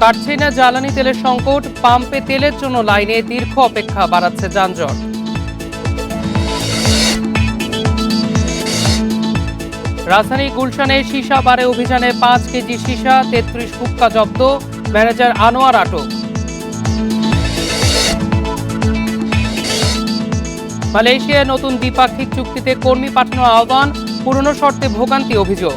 কাটছেই না জ্বালানি তেলের সংকট, পাম্পে তেলের জন্য লাইনে দীর্ঘ অপেক্ষা বাড়াচ্ছে যানজট। রাজধানী গুলশানে সীসা বারে অভিযানে 5 কেজি সীসা 33 হুক্কা জব্দ, ম্যানেজার আনোয়ার আটক। মালয়েশিয়ায় নতুন দ্বিপাক্ষিক চুক্তিতে কর্মী পাঠানোর আহ্বান, পুরনো শর্তে ভোগান্তি অভিযোগ।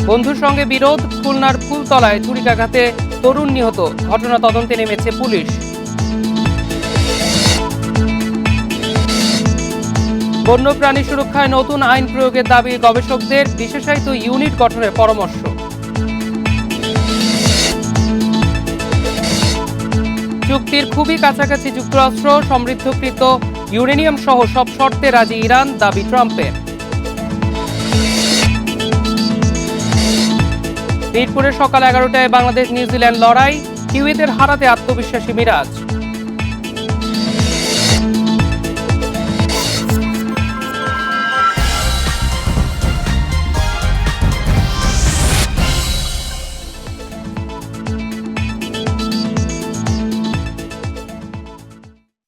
বন্ধুর সঙ্গে বিরোধ, খুলনার ফুলতলায় ছুরিকাঘাতে তরুণ নিহত, ঘটনা তদন্তে নেমেছে পুলিশ। বন্যপ্রাণী সুরক্ষায় নতুন আইন প্রয়োগের দাবি গবেষকদের, বিশেষায়িত ইউনিট গঠনের পরামর্শ। চুক্তির খুবই কাছাকাছি যুক্তরাষ্ট্র, সমৃদ্ধকৃত ইউরেনিয়াম সহ সব শর্তে রাজি ইরান, দাবি ট্রাম্পের। মিরপুরে সকাল 11টায় বাংলাদেশ নিউজিল্যান্ড লড়াই, কিউইদের হারাতে আত্মবিশ্বাসী মিরাজ।